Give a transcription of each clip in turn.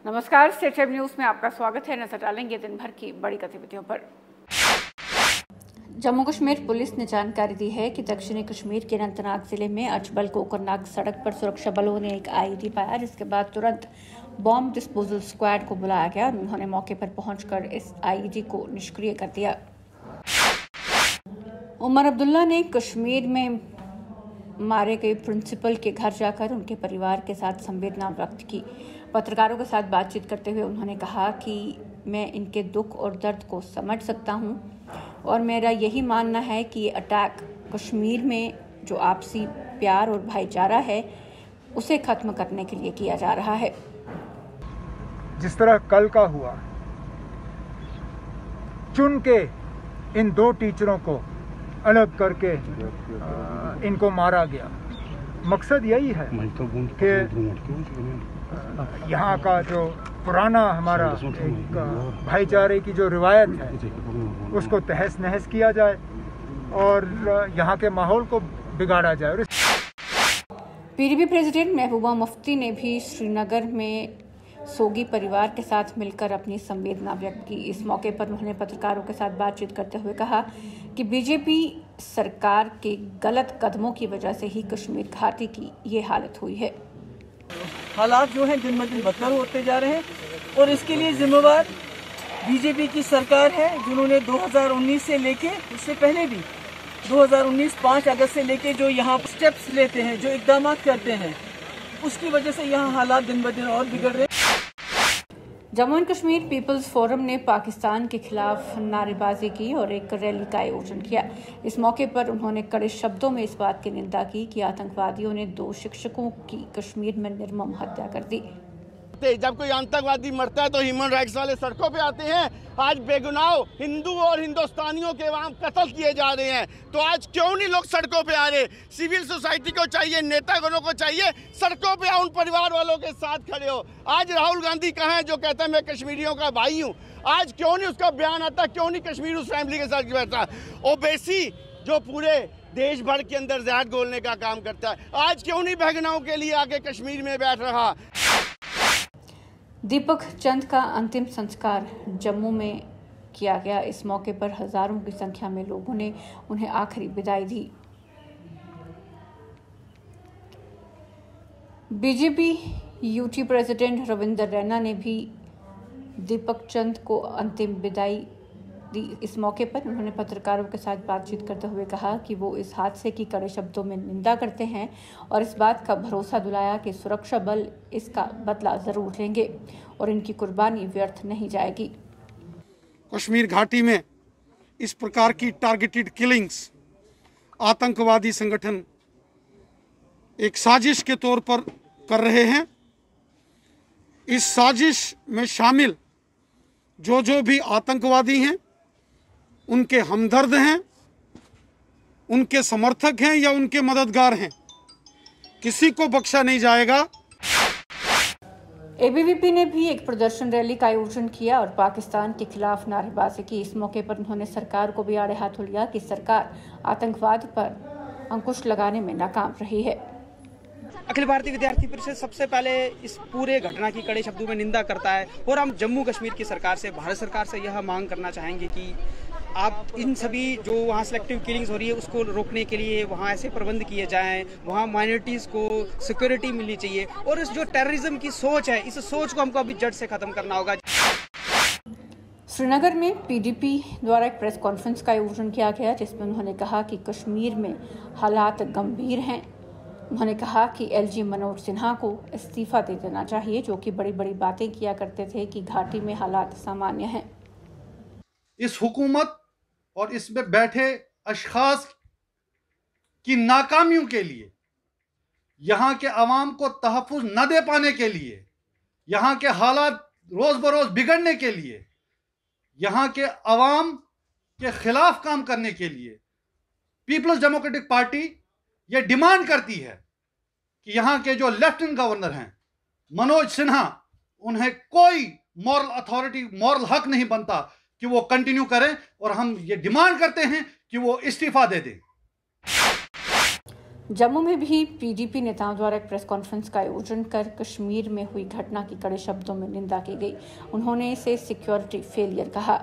नमस्कार, state web news में आपका स्वागत है। नजर डालेंगे दिन भर की बड़ी गतिविधियों पर। जम्मू कश्मीर पुलिस ने जानकारी दी है कि दक्षिणी कश्मीर के अनंतनाग जिले में अचबल कोकरनाग सड़क पर सुरक्षा बलों ने एक आईईडी पाया, जिसके बाद तुरंत बॉम्ब डिस्पोजल स्क्वाड को बुलाया गया और उन्होंने मौके पर पहुंचकर इस आईईडी को निष्क्रिय कर दिया। उमर अब्दुल्ला ने कश्मीर में मारे गए प्रिंसिपल के घर जाकर उनके परिवार के साथ संवेदना व्यक्त की। पत्रकारों के साथ बातचीत करते हुए उन्होंने कहा कि मैं इनके दुख और दर्द को समझ सकता हूं और मेरा यही मानना है कि ये अटैक कश्मीर में जो आपसी प्यार और भाईचारा है उसे खत्म करने के लिए किया जा रहा है। जिस तरह कल का हुआ, चुन के इन दो टीचरों को अलग करके इनको मारा गया। मकसद यही है कि यहाँ का जो पुराना हमारा एक भाईचारे की जो रिवायत है उसको तहस नहस किया जाए और यहाँ के माहौल को बिगाड़ा जाए। पीडीपी प्रेसिडेंट महबूबा मुफ्ती ने भी श्रीनगर में सोगी परिवार के साथ मिलकर अपनी संवेदना व्यक्त की। इस मौके पर उन्होंने पत्रकारों के साथ बातचीत करते हुए कहा कि बीजेपी सरकार के गलत कदमों की वजह से ही कश्मीर घाटी की ये हालत हुई है। हालात जो हैं दिन ब दिन बदतर होते जा रहे हैं और इसके लिए जिम्मेवार बीजेपी की सरकार है, जिन्होंने 2019 से लेके उससे पहले भी 2019 5 अगस्त से लेके जो यहाँ स्टेप्स लेते हैं, जो इकदाम करते हैं, उसकी वजह से यहाँ हालात दिन ब दिन और बिगड़ रहे हैं। Jammu and Kashmir people's forum ने पाकिस्तान के खिलाफ नारेबाजी की और एक रैली का आयोजन किया। इस मौके पर उन्होंने कड़े शब्दों में इस बात की निंदा की कि आतंकवादियों ने 2 शिक्षकों की कश्मीर में निर्मम हत्या कर दी। जब कोई आतंकवादी मरता है तो ह्यूमन राइट्स वाले सड़कों पे आते हैं। आज बेगुनाह हिंदू और हिंदुस्तानियों के वहां कत्ल किए जा रहे हैं, तो आज क्यों नहीं लोग सड़कों पे आ रहे? सिविल सोसाइटी को चाहिए, नेतागणों को चाहिए, सड़कों पे उन परिवार वालों के साथ खड़े हो। आज राहुल गांधी कहाँ है जो कहता है मैं कश्मीरियों का भाई हूँ? आज क्यों नहीं उसका बयान आता? क्यों नहीं कश्मीर उस फैमिली के साथ बैठता? ओबीसी जो पूरे देश भर के अंदर जहर घोलने का काम करता है, आज क्यों नहीं बेगुनाहों के लिए आके कश्मीर में बैठ रहा? दीपक चंद का अंतिम संस्कार जम्मू में किया गया। इस मौके पर हजारों की संख्या में लोगों ने उन्हें आखिरी विदाई दी। BJP UT president Ravinder Raina ने भी दीपक चंद को अंतिम विदाई दी। इस मौके पर उन्होंने पत्रकारों के साथ बातचीत करते हुए कहा कि वो इस हादसे की कड़े शब्दों में निंदा करते हैं और इस बात का भरोसा दिलाया कि सुरक्षा बल इसका बदला जरूर लेंगे और इनकी कुर्बानी व्यर्थ नहीं जाएगी। कश्मीर घाटी में इस प्रकार की टारगेटेड किलिंग्स आतंकवादी संगठन एक साजिश के तौर पर कर रहे हैं। इस साजिश में शामिल जो भी आतंकवादी हैं, उनके हमदर्द हैं, उनके समर्थक हैं या उनके मददगार हैं, किसी को बख्शा नहीं जाएगा। एबीवीपी ने भी एक प्रदर्शन रैली का आयोजन किया और पाकिस्तान के खिलाफ नारेबाजी की। इस मौके पर उन्होंने सरकार को भी आड़े हाथों लिया कि सरकार आतंकवाद पर अंकुश लगाने में नाकाम रही है। अखिल भारतीय विद्यार्थी परिषद सबसे पहले इस पूरे घटना की कड़े शब्दों में निंदा करता है और हम जम्मू कश्मीर की सरकार से, भारत सरकार से यह मांग करना चाहेंगे कि आप इन सभी जो वहाँ सिलेक्टिव किलिंग्स हो रही है उसको रोकने के लिए वहाँ ऐसे प्रबंध किए जाएं, वहाँ माइनॉरिटीज़ को सिक्योरिटी मिलनी चाहिए और इस जो टेररिज्म की सोच है, इस सोच को हमको अभी जड़ से खत्म करना होगा। श्रीनगर में पीडीपी द्वारा एक प्रेस कॉन्फ्रेंस का आयोजन किया गया, जिसमें उन्होंने कहा कि कश्मीर में हालात गंभीर हैं। उन्होंने कहा कि एलजी मनोज सिन्हा को इस्तीफा दे देना चाहिए, जो कि बड़ी बड़ी बातें किया करते थे कि घाटी में हालात सामान्य हैं। इस हुकूमत और इसमें बैठे अशखास की नाकामियों के लिए, यहाँ के अवाम को तहफ़्फ़ुज़ न दे पाने के लिए, यहाँ के हालात रोज़ बरोज़ बिगड़ने के लिए, यहाँ के अवाम के खिलाफ काम करने के लिए पीपल्स डेमोक्रेटिक पार्टी ये डिमांड करती है कि यहाँ के जो लेफ्टिनेंट गवर्नर हैं मनोज सिन्हा, उन्हें कोई मॉरल अथॉरिटी, मॉरल हक नहीं बनता कि वो कंटिन्यू करें और हम ये डिमांड करते हैं कि वो इस्तीफा दे दें। जम्मू में भी पीडीपी नेताओं द्वारा एक प्रेस कॉन्फ्रेंस का आयोजन कर कश्मीर में हुई घटना की कड़े शब्दों में निंदा की गई। उन्होंने इसे सिक्योरिटी फेलियर कहा।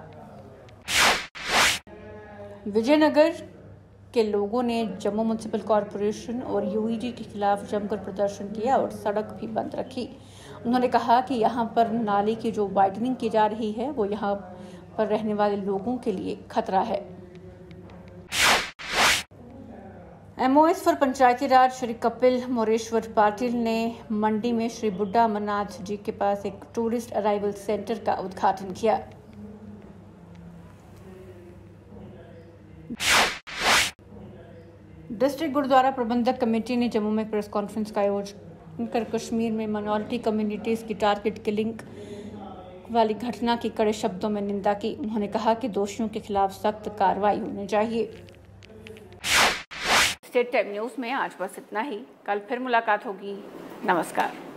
विजयनगर के लोगों ने जम्मू म्युनिसिपल कॉरपोरेशन और यूईडी के खिलाफ जमकर प्रदर्शन किया और सड़क भी बंद रखी। उन्होंने कहा कि यहां पर नाले की जो वाइडनिंग की जा रही है वो यहां पर रहने वाले लोगों के लिए खतरा है। एमओएस फॉर पंचायती राज श्री कपिल मोरेश्वर पाटिल ने मंडी में श्री बुड्ढा अमरनाथ जी के पास एक टूरिस्ट अराइवल सेंटर का उद्घाटन किया। डिस्ट्रिक्ट गुरुद्वारा प्रबंधक कमेटी ने जम्मू में प्रेस कॉन्फ्रेंस का आयोजन कर कश्मीर में माइनॉरिटी कम्युनिटीज की टारगेट किलिंग वाली घटना की कड़े शब्दों में निंदा की। उन्होंने कहा कि दोषियों के खिलाफ सख्त कार्रवाई होनी चाहिए। स्टेट टाइम न्यूज़ में आज बस इतना ही। कल फिर मुलाकात होगी। नमस्कार।